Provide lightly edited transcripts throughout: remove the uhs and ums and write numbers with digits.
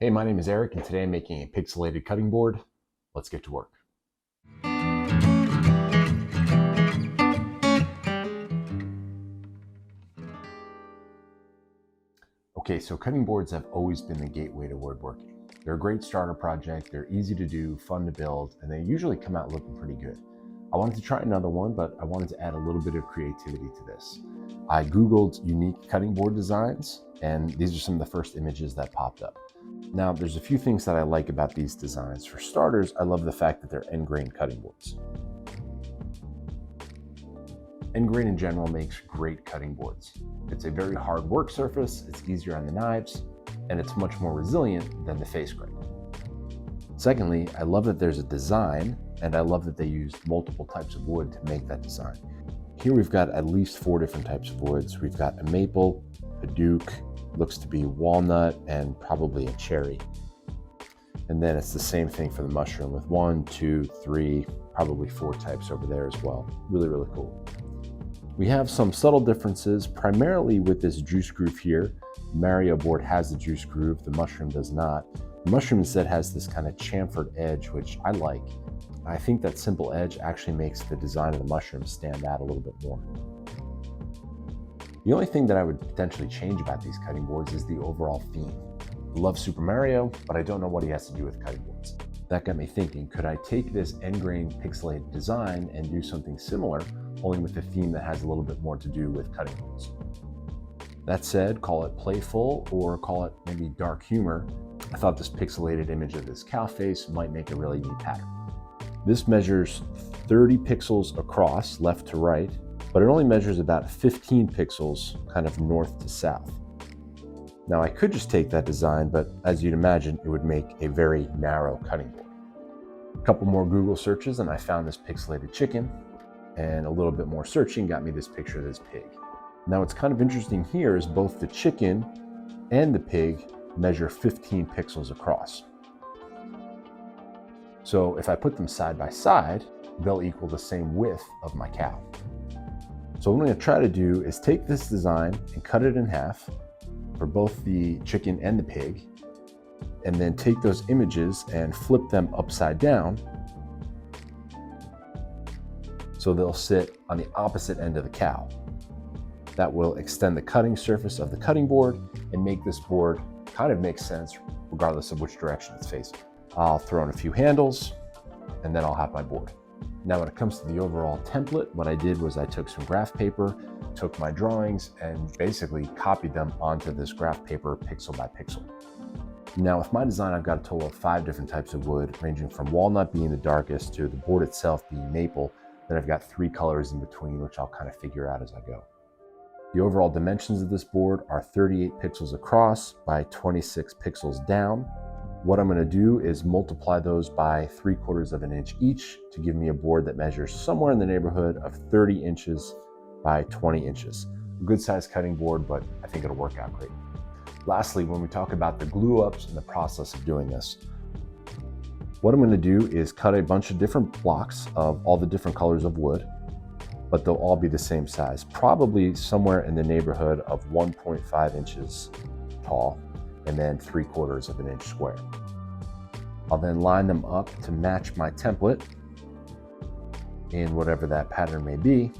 Hey, my name is Eric, and today I'm making a pixelated cutting board. Let's get to work. Okay, so cutting boards have always been the gateway to woodworking. They're a great starter project, they're easy to do, fun to build, and they usually come out looking pretty good. I wanted to try another one, but I wanted to add a little bit of creativity to this. I Googled unique cutting board designs, and these are some of the first images that popped up. Now, there's a few things that I like about these designs. For starters, I love the fact that they're end grain cutting boards. End grain in general makes great cutting boards. It's a very hard work surface, it's easier on the knives, and it's much more resilient than the face grain. Secondly, I love that there's a design, and I love that they used multiple types of wood to make that design. Here we've got at least 4 different types of woods. We've got a maple, a duke, looks to be walnut, and probably a cherry. And then it's the same thing for the mushroom with 1, 2, 3, probably 4 types over there as well. Really, really cool. We have some subtle differences, primarily with this juice groove here. The Mario board has the juice groove, the mushroom does not. The mushroom instead has this kind of chamfered edge, which I like. I think that simple edge actually makes the design of the mushroom stand out a little bit more. The only thing that I would potentially change about these cutting boards is the overall theme. I love Super Mario, but I don't know what he has to do with cutting boards. That got me thinking, could I take this end grain pixelated design and do something similar, only with a theme that has a little bit more to do with cutting boards? That said, call it playful or call it maybe dark humor, I thought this pixelated image of this cow face might make a really neat pattern. This measures 30 pixels across, left to right, but it only measures about 15 pixels kind of north to south. Now I could just take that design, but as you'd imagine, it would make a very narrow cutting board. A couple more Google searches and I found this pixelated chicken, and a little bit more searching got me this picture of this pig. Now what's kind of interesting here is both the chicken and the pig measure 15 pixels across. So if I put them side by side, they'll equal the same width of my cow. So what I'm going to try to do is take this design and cut it in half for both the chicken and the pig, and then take those images and flip them upside down so they'll sit on the opposite end of the cow. That will extend the cutting surface of the cutting board and make this board kind of make sense regardless of which direction it's facing. I'll throw in a few handles and then I'll have my board. Now when it comes to the overall template, what I did was I took some graph paper, took my drawings, and basically copied them onto this graph paper pixel by pixel. Now with my design, I've got a total of 5 different types of wood, ranging from walnut being the darkest to the board itself being maple. Then I've got 3 colors in between, which I'll kind of figure out as I go. The overall dimensions of this board are 38 pixels across by 26 pixels down. What I'm going to do is multiply those by 3/4 of an inch each to give me a board that measures somewhere in the neighborhood of 30 inches by 20 inches. A good sized cutting board, but I think it'll work out great. Lastly, when we talk about the glue ups and the process of doing this, what I'm going to do is cut a bunch of different blocks of all the different colors of wood, but they'll all be the same size, probably somewhere in the neighborhood of 1.5 inches tall and then 3/4 of an inch square. I'll then line them up to match my template in whatever that pattern may be,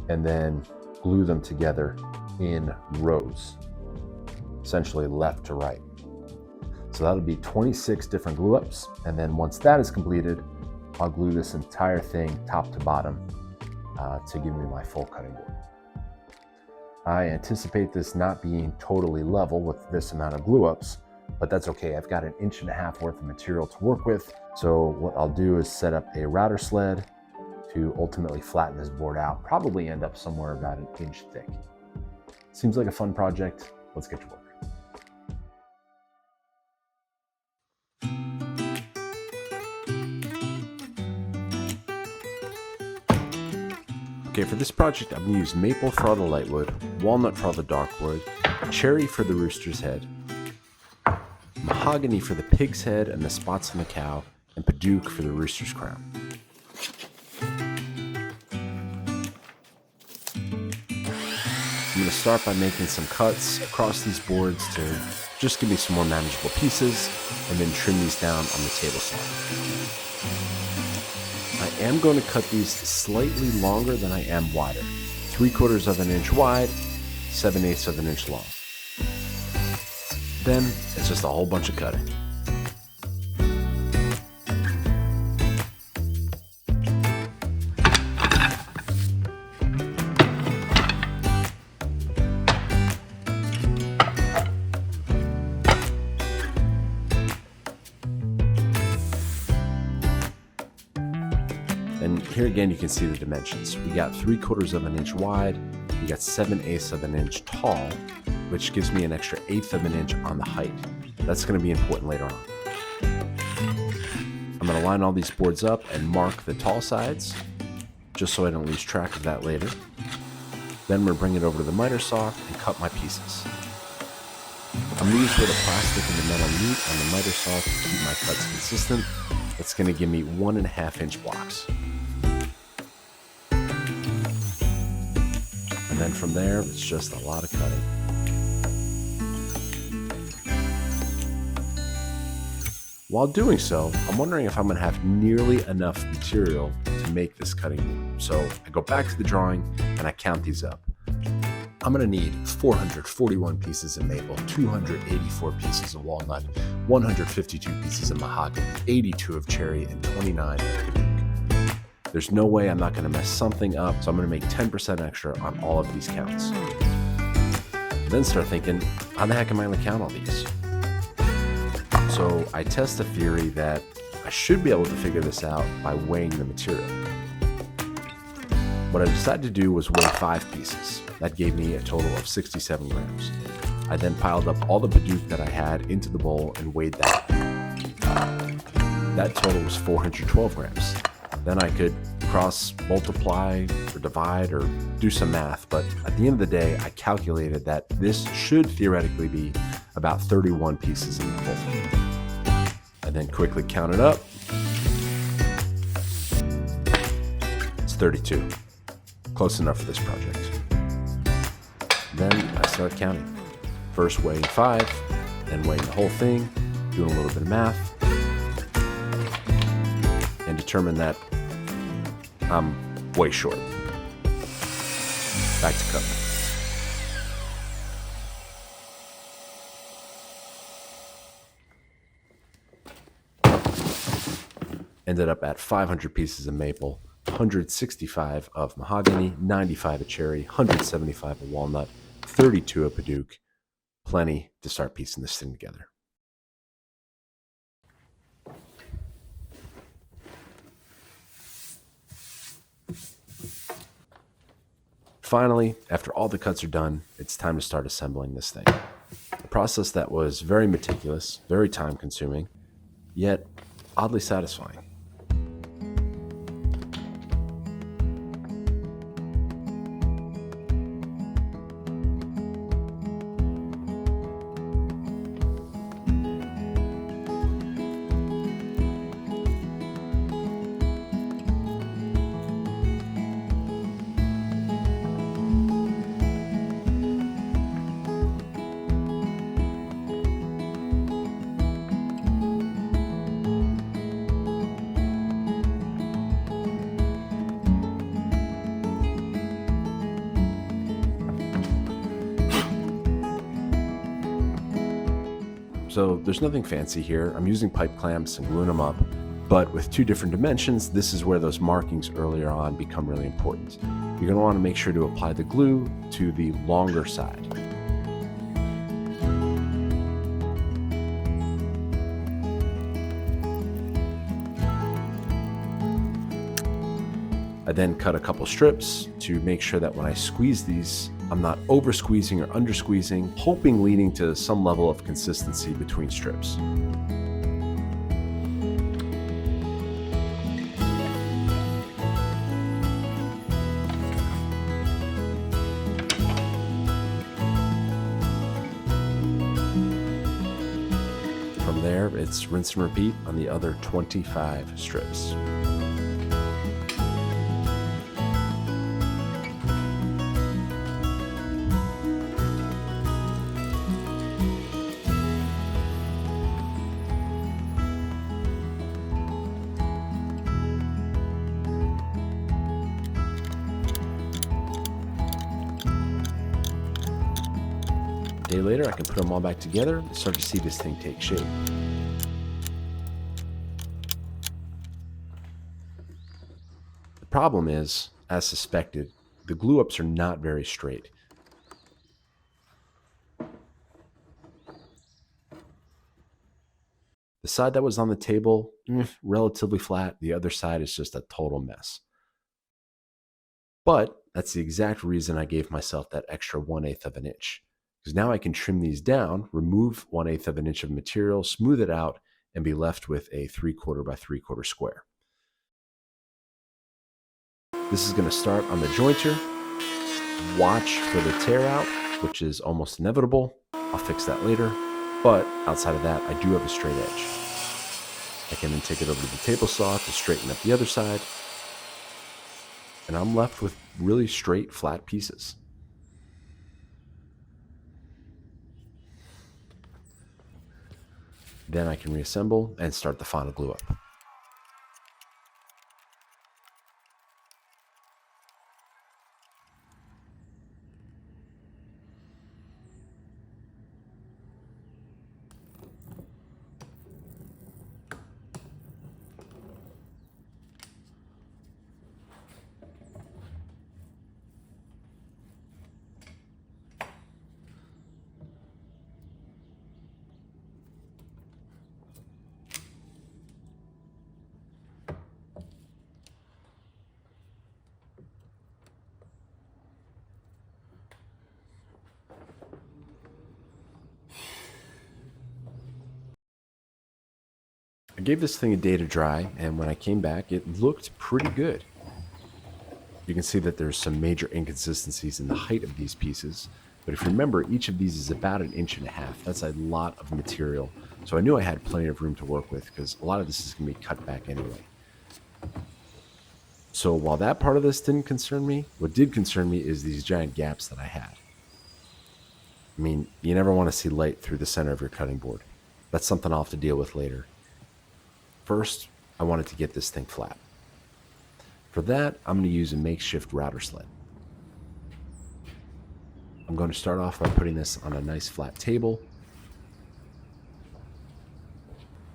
and then glue them together in rows, essentially left to right. So that'll be 26 different glue ups, and then once that is completed, I'll glue this entire thing top to bottom to give me my full cutting board. I anticipate this not being totally level with this amount of glue ups, but that's okay. I've got 1.5 inches worth of material to work with. So what I'll do is set up a router sled to ultimately flatten this board out, probably end up somewhere about 1 inch thick. Seems like a fun project. Let's get to work. Okay, for this project, I'm going to use maple for all the light wood, walnut for all the dark wood, cherry for the rooster's head, mahogany for the pig's head and the spots on the cow, and paduke for the rooster's crown. I'm going to start by making some cuts across these boards to just give me some more manageable pieces, and then trim these down on the table saw. I am going to cut these slightly longer than I am wider. 3/4 of an inch wide, 7/8 of an inch long. Then it's just a whole bunch of cutting. And here again, you can see the dimensions. We got 3/4 of an inch wide, we got 7/8 of an inch tall, which gives me an extra 1/8 of an inch on the height. That's going to be important later on. I'm going to line all these boards up and mark the tall sides, just so I don't lose track of that later. Then we're going to bring it over to the miter saw and cut my pieces. I'm going to use where the plastic and the metal meet on the miter saw to keep my cuts consistent. It's going to give me 1.5 inch blocks. And then from there, it's just a lot of cutting. While doing so, I'm wondering if I'm going to have nearly enough material to make this cutting board. So I go back to the drawing and I count these up. I'm going to need 441 pieces of maple, 284 pieces of walnut, 152 pieces of mahogany, 82 of cherry, and 29 of teak. There's no way I'm not going to mess something up, so I'm going to make 10% extra on all of these counts. Then start thinking, how the heck am I going to count all these? So I test a theory that I should be able to figure this out by weighing the material. What I decided to do was weigh 5 pieces. That gave me a total of 67 grams. I then piled up all the Bidoof that I had into the bowl and weighed that. That total was 412 grams. Then I could cross multiply or divide or do some math, but at the end of the day, I calculated that this should theoretically be about 31 pieces in the bowl. I then quickly counted up. It's 32. Close enough for this project. Then I start counting. First weighing 5, then weighing the whole thing, doing a little bit of math, and determine that I'm way short. Back to cutting. Ended up at 500 pieces of maple, 165 of mahogany, 95 of cherry, 175 of walnut, 32 of Bidoof. Plenty to start piecing this thing together. Finally, after all the cuts are done, it's time to start assembling this thing. A process that was very meticulous, very time consuming, yet oddly satisfying. So there's nothing fancy here. I'm using pipe clamps and gluing them up, but with 2 different dimensions, this is where those markings earlier on become really important. You're going to want to make sure to apply the glue to the longer side. I then cut a couple strips to make sure that when I squeeze these, I'm not over squeezing or under squeezing, hoping leading to some level of consistency between strips. From there, it's rinse and repeat on the other 25 strips. later, I can put them all back together and start to see this thing take shape. The problem is, as suspected, the glue ups are not very straight. The side that was on the table, relatively flat. The other side is just a total mess. But that's the exact reason I gave myself that extra 1/8 of an inch. Because now I can trim these down, remove 1/8 of an inch of material, smooth it out, and be left with a 3/4 by 3/4 square. This is going to start on the jointer. Watch for the tear out, which is almost inevitable. I'll fix that later. But outside of that, I do have a straight edge. I can then take it over to the table saw to straighten up the other side. And I'm left with really straight, flat pieces. Then I can reassemble and start the final glue up. I gave this thing a day to dry, and when I came back, it looked pretty good. You can see that there's some major inconsistencies in the height of these pieces, but if you remember, each of these is about 1.5 inches. That's a lot of material, so I knew I had plenty of room to work with because a lot of this is going to be cut back anyway. So while that part of this didn't concern me, what did concern me is these giant gaps that I had. I mean, you never want to see light through the center of your cutting board. That's something I'll have to deal with later. First, I wanted to get this thing flat. For that, I'm going to use a makeshift router sled. I'm going to start off by putting this on a nice flat table.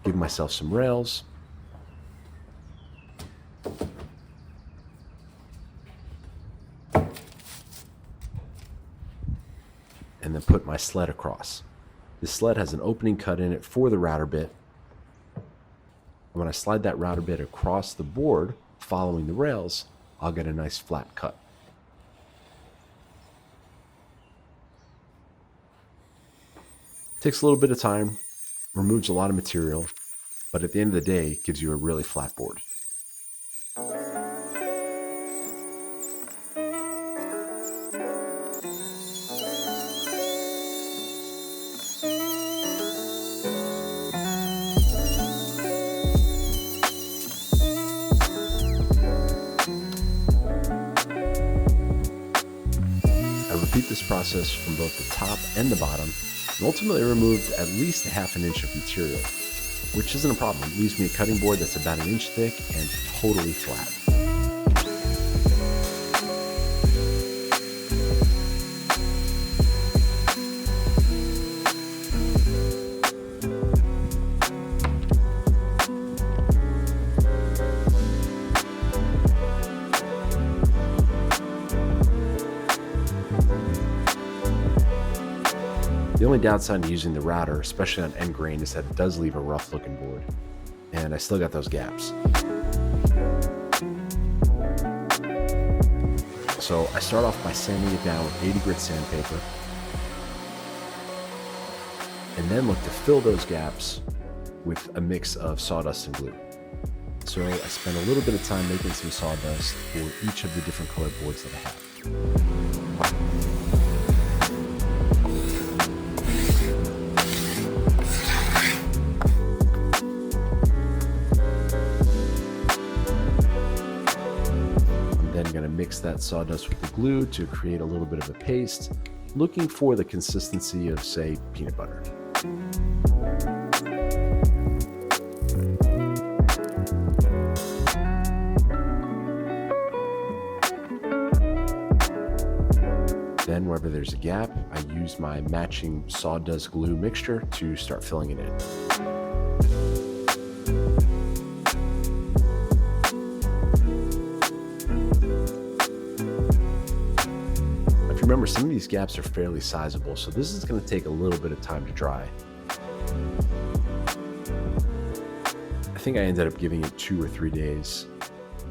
Give myself some rails. And then put my sled across. This sled has an opening cut in it for the router bit. When I slide that router bit across the board, following the rails, I'll get a nice flat cut. Takes a little bit of time, removes a lot of material, but at the end of the day, it gives you a really flat board. This process from both the top and the bottom, and ultimately removed at least 1/2 inch of material, which isn't a problem. It leaves me a cutting board that's about 1 inch thick and totally flat. The only downside to using the router, especially on end grain, is that it does leave a rough looking board. And I still got those gaps. So I start off by sanding it down with 80 grit sandpaper. And then look to fill those gaps with a mix of sawdust and glue. So I spent a little bit of time making some sawdust for each of the different colored boards that I have. Mix that sawdust with the glue to create a little bit of a paste, looking for the consistency of, say, peanut butter. Then wherever there's there's a gap, I use my matching sawdust glue mixture to start filling it in. If you remember, some of these gaps are fairly sizable, so this is going to take a little bit of time to dry. I think I ended up giving it 2 or 3 days,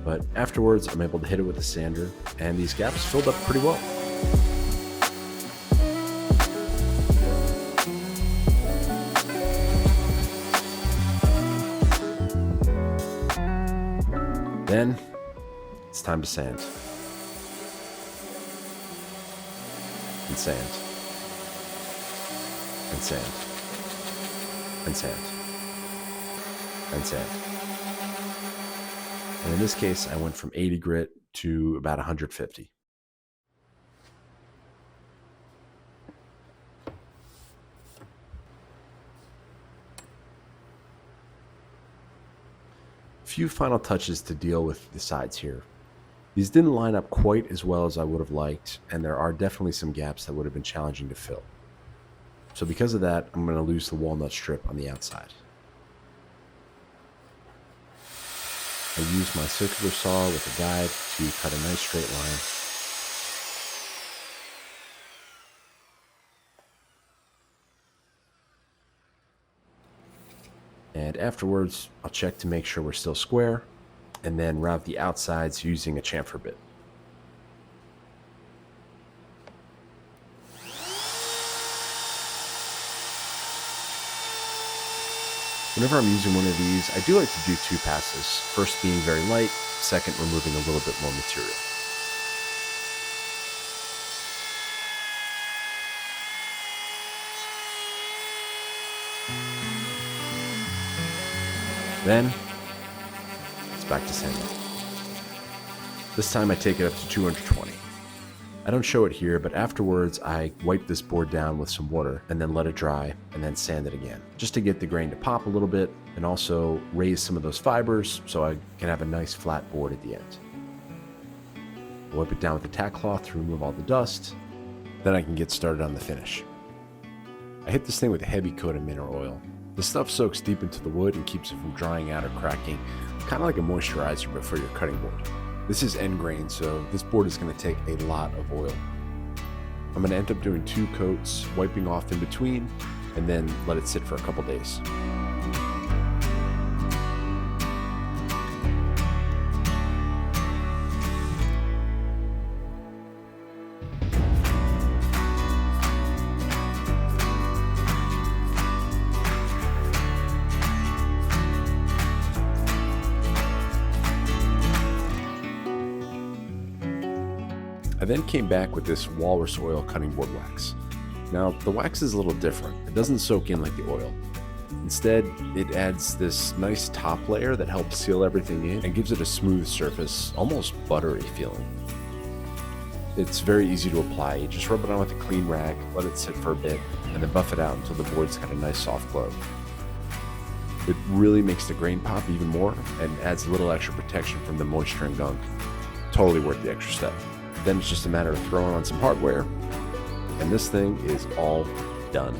but afterwards I'm able to hit it with a sander, and these gaps filled up pretty well. Then it's time to sand. And sand. And sand. And sand. And sand. And in this case, I went from 80 grit to about 150. Few final touches to deal with the sides here. These didn't line up quite as well as I would have liked, and there are definitely some gaps that would have been challenging to fill. So because of that, I'm going to lose the walnut strip on the outside. I use my circular saw with a guide to cut a nice straight line. And afterwards, I'll check to make sure we're still square, and then route the outsides using a chamfer bit. Whenever I'm using one of these, I do like to do 2 passes. First being very light, second removing a little bit more material. Then, it's back to sanding. This time I take it up to 220. I don't show it here, but afterwards I wipe this board down with some water and then let it dry and then sand it again, just to get the grain to pop a little bit and also raise some of those fibers so I can have a nice flat board at the end. I wipe it down with a tack cloth to remove all the dust, then I can get started on the finish. I hit this thing with a heavy coat of mineral oil. The stuff soaks deep into the wood and keeps it from drying out or cracking, kind of like a moisturizer but for your cutting board. This is end grain, so this board is going to take a lot of oil. I'm going to end up doing 2 coats, wiping off in between, and then let it sit for a couple days. I then came back with this walrus oil cutting board wax. Now, the wax is a little different. It doesn't soak in like the oil. Instead, it adds this nice top layer that helps seal everything in and gives it a smooth surface, almost buttery feeling. It's very easy to apply. You just rub it on with a clean rag, let it sit for a bit, and then buff it out until the board's got a nice soft glow. It really makes the grain pop even more and adds a little extra protection from the moisture and gunk. Totally worth the extra step. Then it's just a matter of throwing on some hardware, and this thing is all done.